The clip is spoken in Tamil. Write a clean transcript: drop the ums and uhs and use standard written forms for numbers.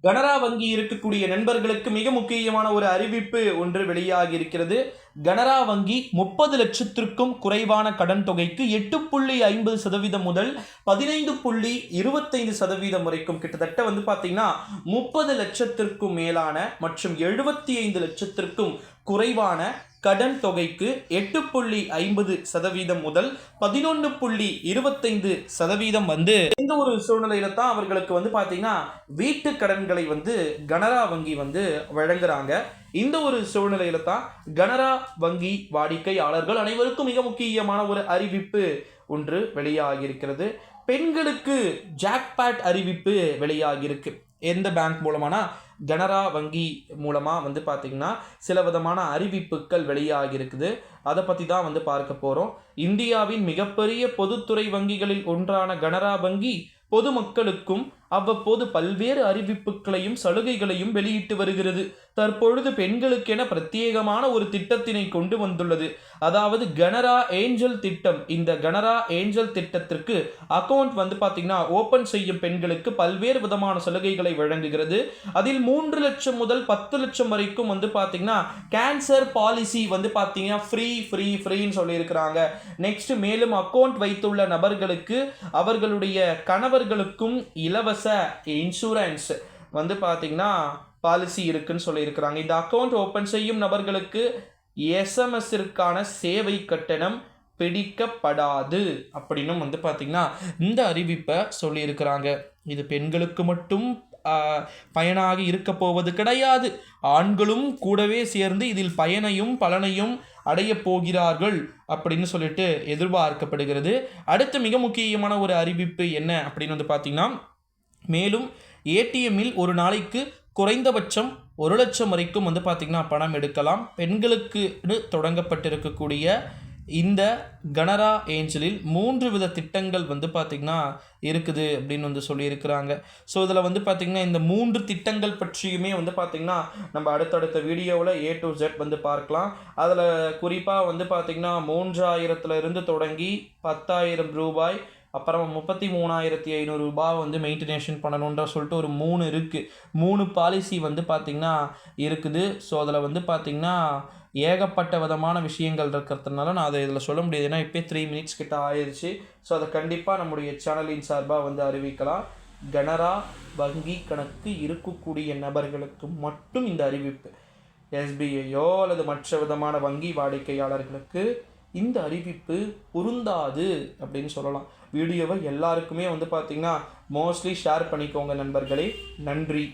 கனரா வங்கி இருக்கக்கூடிய நண்பர்களுக்கு மிக முக்கியமான ஒரு அறிவிப்பு ஒன்று வெளியாகி இருக்கிறது. கனரா வங்கி 30 லட்சத்திற்கும் குறைவான கடன் தொகைக்கு 8.50% முதல் 15.25% வரைக்கும் கிட்டத்தட்ட பார்த்தீங்கன்னா 30 லட்சத்திற்கும் மேலான மற்றும் 75 லட்சத்திற்கும் குறைவான கடன் தொகைக்கு 8.50% முதல் 11.25% இந்த ஒரு சூழ்நிலையில தான் அவர்களுக்கு பார்த்தீங்கன்னா வீட்டு கடன்களை கனரா வங்கி வழங்குறாங்க. இந்த ஒரு சூழ்நிலையில தான் கனரா வங்கி வாடிக்கையாளர்கள் அனைவருக்கும் மிக முக்கியமான ஒரு அறிவிப்பு ஒன்று வெளியாகி இருக்கிறது. பெண்களுக்கு ஜாக்பாட் அறிவிப்பு வெளியாகி இருக்கு. எந்த பேங்க் மூலமானா கனரா வங்கி மூலமாக பார்த்தீங்கன்னா சில விதமான அறிவிப்புகள் வெளியாகி இருக்குது. அதை பற்றி தான் பார்க்க போகிறோம். இந்தியாவின் மிகப்பெரிய பொதுத்துறை வங்கிகளில் ஒன்றான கனரா வங்கி பொதுமக்களுக்கும் அவ்வப்போது பல்வேறு அறிவிப்புகளையும் சலுகைகளையும் வெளியிட்டு வருகிறது. தற்பொழுது பெண்களுக்கென பிரத்யேகமான ஒரு திட்டத்தினை கொண்டு வந்துள்ளது. அதாவது கனரா ஏஞ்சல் திட்டம். இந்த கனரா ஏஞ்சல் திட்டத்திற்கு அக்கௌண்ட் பார்த்தீங்கன்னா ஓபன் செய்யும் பெண்களுக்கு பல்வேறு விதமான சலுகைகளை வழங்குகிறது. அதில் 3 லட்சம் முதல் 10 லட்சம் வரைக்கும் பார்த்தீங்கன்னா கேன்சர் பாலிசி பார்த்தீங்கன்னா ஃப்ரீன்னு சொல்லியிருக்கிறாங்க. நெக்ஸ்ட் மேலும் அக்கௌண்ட் வைத்துள்ள நபர்களுக்கு அவர்களுடைய கணவர்களுக்கும் இலவச இன்சூரன்ஸ் பார்த்தீங்கன்னா பாலிசி இருக்குன்னு சொல்லியிருக்கிறாங்க. இந்த அக்கௌண்ட் ஓபன் செய்யும் நபர்களுக்கு எஸ்எம்எஸ்ஸிற்கான சேவை கட்டணம் பிடிக்கப்படாது அப்படின்னு பார்த்தீங்கன்னா இந்த அறிவிப்பை சொல்லியிருக்கிறாங்க. இது பெண்களுக்கு மட்டும் பயனாக இருக்க போவது கிடையாது. ஆண்களும் கூடவே சேர்ந்து இதில் பயனையும் பலனையும் அடைய போகிறார்கள் அப்படின்னு சொல்லிட்டு எதிர்பார்க்கப்படுகிறது. அடுத்து மிக முக்கியமான ஒரு அறிவிப்பு என்ன அப்படின்னு பார்த்தீங்கன்னா மேலும் ஏடிஎம்மில் ஒரு நாளைக்கு குறைந்தபட்சம் 1 லட்சம் வரைக்கும் பார்த்தீங்கன்னா பணம் எடுக்கலாம். பெண்களுக்கு தொடங்கப்பட்டிருக்கக்கூடிய இந்த கனரா ஏஞ்சலில் 3 வித திட்டங்கள் பார்த்தீங்கன்னா இருக்குது அப்படின்னு சொல்லியிருக்கிறாங்க. ஸோ இதில் பார்த்தீங்கன்னா இந்த 3 திட்டங்கள் பற்றியுமே பார்த்தீங்கன்னா நம்ம அடுத்தடுத்த வீடியோவில் A to Z பார்க்கலாம். அதில் குறிப்பாக பார்த்தீங்கன்னா 3000 தொடங்கி 10,000 ரூபாய், அப்புறம் 33,500 ரூபாய் மெயின்டெனேஷன் பண்ணணுன்ற சொல்லிட்டு ஒரு 3 இருக்குது. 3 பாலிசி பார்த்தீங்கன்னா இருக்குது. ஸோ அதில் பார்த்தீங்கன்னா ஏகப்பட்ட விதமான விஷயங்கள் இருக்கிறதுனால நான் அதை இதில் சொல்ல முடியாது. ஏன்னா இப்போ 3 மினிட்ஸ் கிட்ட ஆயிடுச்சு. ஸோ அதை கண்டிப்பாக நம்முடைய சேனலின் சார்பாக அறிவிக்கலாம். கனரா வங்கி கணக்கு இருக்கக்கூடிய நபர்களுக்கு மட்டும் இந்த அறிவிப்பு. எஸ்பிஐயோ அல்லது மற்ற விதமான வங்கி வாடிக்கையாளர்களுக்கு இந்த அறிவிப்பு பொருந்தாது அப்படின்னு சொல்லலாம். வீடியோவை எல்லாருக்குமே பார்த்தீங்கன்னா மோஸ்ட்லி ஷேர் பண்ணிக்கோங்க நண்பர்களே. நன்றி.